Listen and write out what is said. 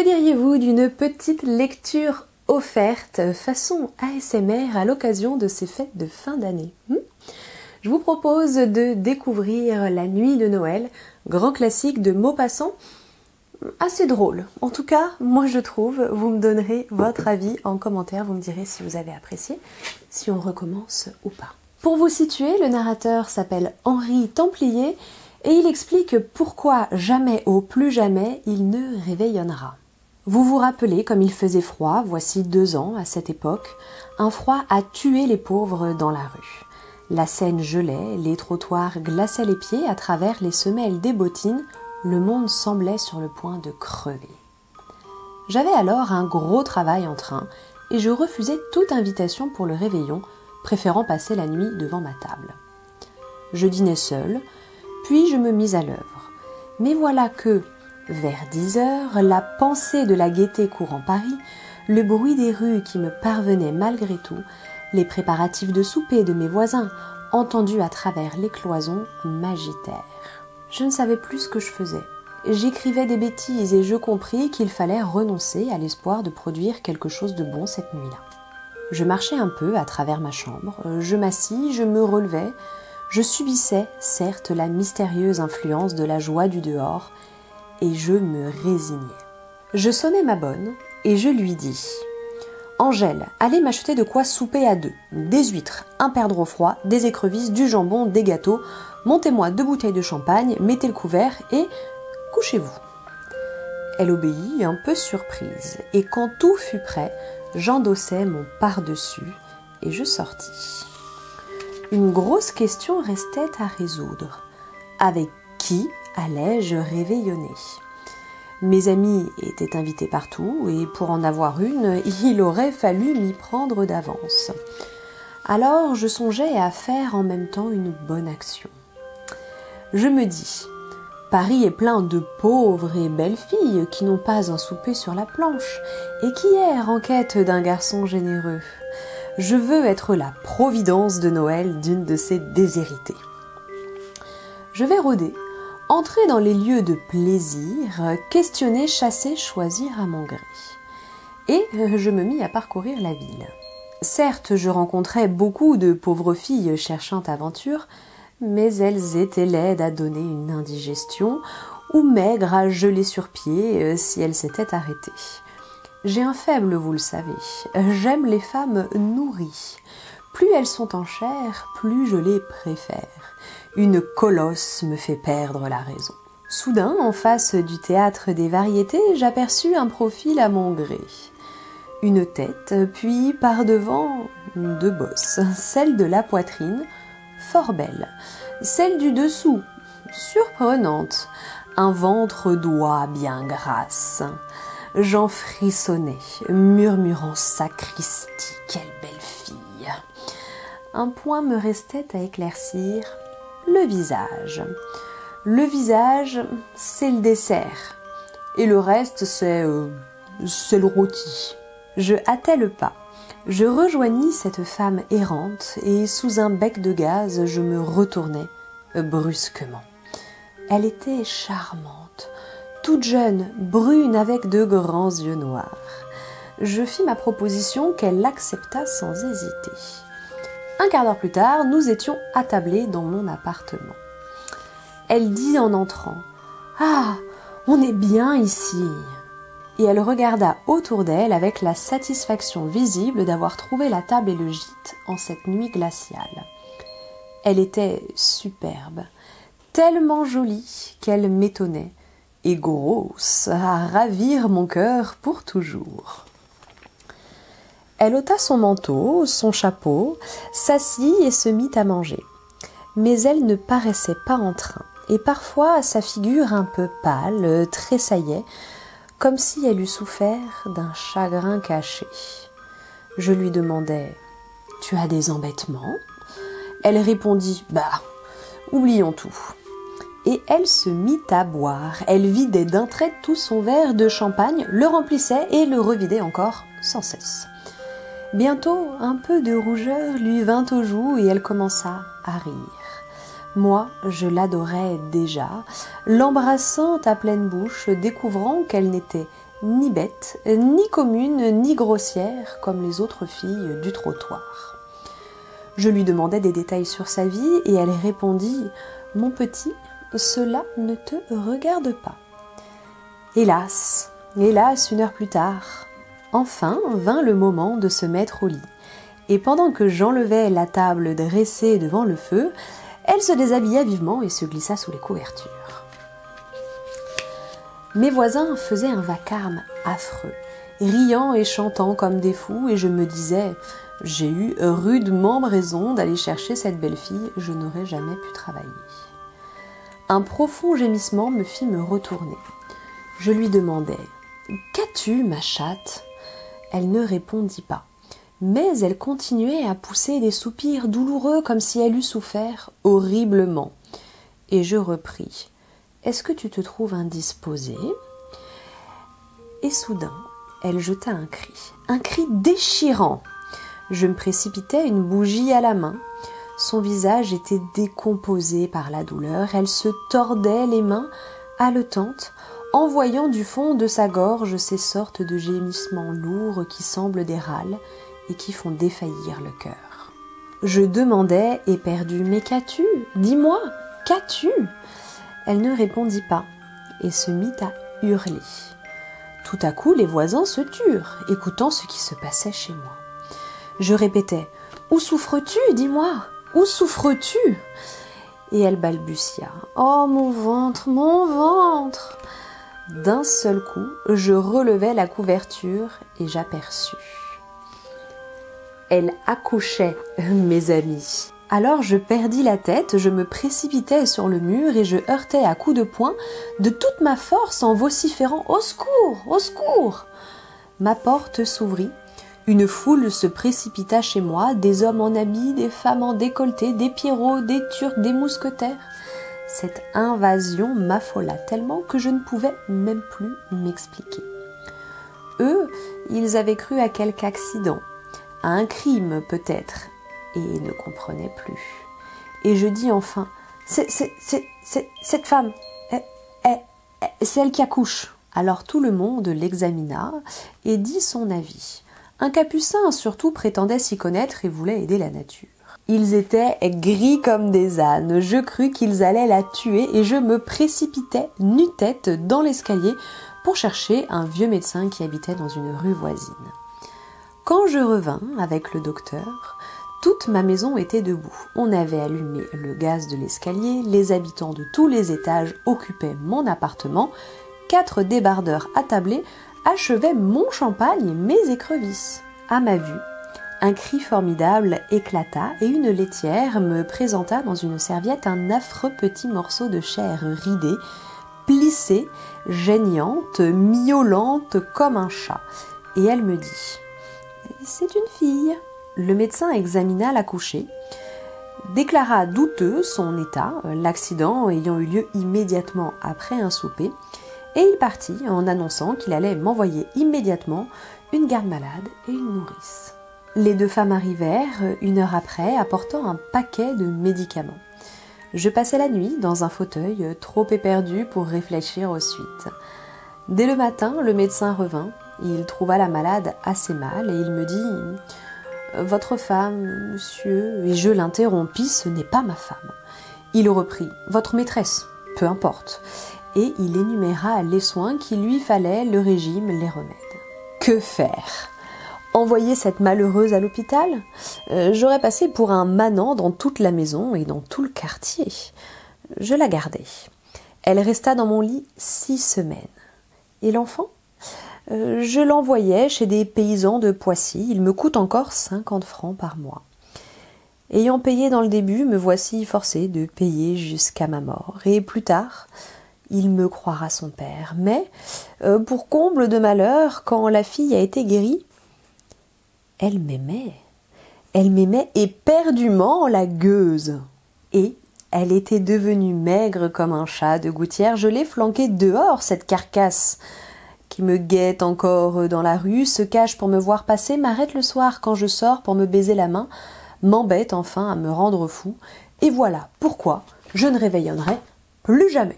Que diriez-vous d'une petite lecture offerte façon ASMR à l'occasion de ces fêtes de fin d'année? Je vous propose de découvrir La Nuit de Noël, grand classique de Maupassant, assez drôle. En tout cas, moi je trouve, vous me donnerez votre avis en commentaire, vous me direz si vous avez apprécié, si on recommence ou pas. Pour vous situer, le narrateur s'appelle Henri Templier et il explique pourquoi jamais au plus jamais il ne réveillonnera. Vous vous rappelez comme il faisait froid, voici 2 ans à cette époque, un froid a tué les pauvres dans la rue. La Seine gelait, les trottoirs glaçaient les pieds à travers les semelles des bottines, le monde semblait sur le point de crever. J'avais alors un gros travail en train et je refusais toute invitation pour le réveillon, préférant passer la nuit devant ma table. Je dînais seule, puis je me mis à l'œuvre. Mais voilà que, vers 10 heures, la pensée de la gaieté courant Paris, le bruit des rues qui me parvenait malgré tout, les préparatifs de souper de mes voisins, entendus à travers les cloisons, m'agitèrent. Je ne savais plus ce que je faisais. J'écrivais des bêtises et je compris qu'il fallait renoncer à l'espoir de produire quelque chose de bon cette nuit-là. Je marchais un peu à travers ma chambre, je m'assis, je me relevais, je subissais, certes, la mystérieuse influence de la joie du dehors, et je me résignais. Je sonnai ma bonne, et je lui dis « Angèle, allez m'acheter de quoi souper à 2, des huîtres, un perdreau froid, des écrevisses, du jambon, des gâteaux, montez-moi 2 bouteilles de champagne, mettez le couvert, et couchez-vous. » Elle obéit, un peu surprise, et quand tout fut prêt, j'endossai mon pardessus, et je sortis. Une grosse question restait à résoudre. Avec qui allais-je réveillonner? Mes amis étaient invités partout et pour en avoir une, il aurait fallu m'y prendre d'avance. Alors je songeais à faire en même temps une bonne action. Je me dis, Paris est plein de pauvres et belles filles qui n'ont pas un souper sur la planche et qui errent en quête d'un garçon généreux. Je veux être la providence de Noël d'une de ces déshéritées. Je vais rôder, entrer dans les lieux de plaisir, questionner, chasser, choisir à mon gré. Et je me mis à parcourir la ville. Certes, je rencontrais beaucoup de pauvres filles cherchant aventure, mais elles étaient laides à donner une indigestion ou maigres à geler sur pied si elles s'étaient arrêtées. J'ai un faible, vous le savez. J'aime les femmes nourries. Plus elles sont en chair, plus je les préfère. Une colosse me fait perdre la raison. Soudain, en face du théâtre des variétés, j'aperçus un profil à mon gré. Une tête, puis par devant 2 bosses. Celle de la poitrine, fort belle. Celle du dessous, surprenante. Un ventre d'oie bien grasse. J'en frissonnais, murmurant « Sacristi, quelle belle fille !» Un point me restait à éclaircir, le visage. Le visage, c'est le dessert. Et le reste, c'est le rôti. Je hâtais le pas. Je rejoignis cette femme errante et sous un bec de gaz, je me retournai brusquement. Elle était charmante. Toute jeune, brune avec de grands yeux noirs. Je fis ma proposition qu'elle accepta sans hésiter. Un quart d'heure plus tard, nous étions attablés dans mon appartement. Elle dit en entrant « Ah, on est bien ici !» Et elle regarda autour d'elle avec la satisfaction visible d'avoir trouvé la table et le gîte en cette nuit glaciale. Elle était superbe, tellement jolie qu'elle m'étonnait, et grosse, à ravir mon cœur pour toujours. Elle ôta son manteau, son chapeau, s'assit et se mit à manger. Mais elle ne paraissait pas en train, et parfois sa figure un peu pâle tressaillait, comme si elle eût souffert d'un chagrin caché. Je lui demandai « Tu as des embêtements ?» Elle répondit « Bah, oublions tout !» Et elle se mit à boire. Elle vidait d'un trait tout son verre de champagne, le remplissait et le revidait encore sans cesse. Bientôt, un peu de rougeur lui vint aux joues et elle commença à rire. Moi, je l'adorais déjà, l'embrassant à pleine bouche, découvrant qu'elle n'était ni bête, ni commune, ni grossière, comme les autres filles du trottoir. Je lui demandai des détails sur sa vie et elle répondit « Mon petit, cela ne te regarde pas. » Hélas, hélas, 1 heure plus tard, enfin vint le moment de se mettre au lit. Et pendant que j'enlevais la table dressée devant le feu, elle se déshabilla vivement et se glissa sous les couvertures. Mes voisins faisaient un vacarme affreux, riant et chantant comme des fous, et je me disais « J'ai eu rudement raison d'aller chercher cette belle fille, je n'aurais jamais pu travailler. » Un profond gémissement me fit me retourner. Je lui demandai « Qu'as-tu, ma chatte ?» Elle ne répondit pas, mais elle continuait à pousser des soupirs douloureux comme si elle eût souffert horriblement. Et je repris « Est-ce que tu te trouves indisposée ?» Et soudain, elle jeta un cri déchirant. Je me précipitai, une bougie à la main. Son visage était décomposé par la douleur. Elle se tordait les mains, haletante, envoyant du fond de sa gorge ces sortes de gémissements lourds qui semblent des râles et qui font défaillir le cœur. Je demandai, éperdu, « Mais qu'as-tu ? Dis-moi, qu'as-tu » Elle ne répondit pas et se mit à hurler. Tout à coup, les voisins se turent, écoutant ce qui se passait chez moi. Je répétais « Où souffres-tu ? Dis-moi, où souffres-tu » Et elle balbutia « Oh, mon ventre, mon ventre !» D'un seul coup, je relevai la couverture et j'aperçus. Elle accouchait, mes amis. Alors je perdis la tête, je me précipitai sur le mur et je heurtai à coups de poing de toute ma force en vociférant « Au secours, au secours !» Ma porte s'ouvrit, une foule se précipita chez moi, des hommes en habits, des femmes en décolleté, des pierrots, des turcs, des mousquetaires. Cette invasion m'affola tellement que je ne pouvais même plus m'expliquer. Eux, ils avaient cru à quelque accident, à un crime peut-être, et ne comprenaient plus. Et je dis enfin, cette femme, c'est elle qui accouche. Alors tout le monde l'examina et dit son avis. Un capucin surtout prétendait s'y connaître et voulait aider la nature. Ils étaient gris comme des ânes, je crus qu'ils allaient la tuer et je me précipitai nu-tête dans l'escalier pour chercher un vieux médecin qui habitait dans une rue voisine. Quand je revins avec le docteur, toute ma maison était debout. On avait allumé le gaz de l'escalier, les habitants de tous les étages occupaient mon appartement, 4 débardeurs attablés achevaient mon champagne et mes écrevisses. À ma vue, un cri formidable éclata et une laitière me présenta dans une serviette un affreux petit morceau de chair ridée, plissée, geignante, miaulante comme un chat. Et elle me dit « C'est une fille ». Le médecin examina l'accouchée, déclara douteux son état, l'accident ayant eu lieu immédiatement après un souper, et il partit en annonçant qu'il allait m'envoyer immédiatement une garde-malade et une nourrice. Les 2 femmes arrivèrent 1 heure après, apportant un paquet de médicaments. Je passai la nuit dans un fauteuil, trop éperdu pour réfléchir aux suites. Dès le matin, le médecin revint. Il trouva la malade assez mal et il me dit « Votre femme, monsieur… » Et je l'interrompis, « Ce n'est pas ma femme. » Il reprit « Votre maîtresse, peu importe. » Et il énuméra les soins qu'il lui fallait, le régime, les remèdes. Que faire ? Envoyer cette malheureuse à l'hôpital ? J'aurais passé pour un manant dans toute la maison et dans tout le quartier. Je la gardai. Elle resta dans mon lit 6 semaines. Et l'enfant ? Je l'envoyais chez des paysans de Poissy. Il me coûte encore 50 francs par mois. Ayant payé dans le début, me voici forcée de payer jusqu'à ma mort. Et plus tard, il me croira son père. Mais, pour comble de malheur, quand la fille a été guérie, elle m'aimait. Elle m'aimait éperdument, la gueuse. Et elle était devenue maigre comme un chat de gouttière. Je l'ai flanquée dehors, cette carcasse, qui me guette encore dans la rue, se cache pour me voir passer, m'arrête le soir quand je sors pour me baiser la main, m'embête enfin à me rendre fou. Et voilà pourquoi je ne réveillonnerai plus jamais.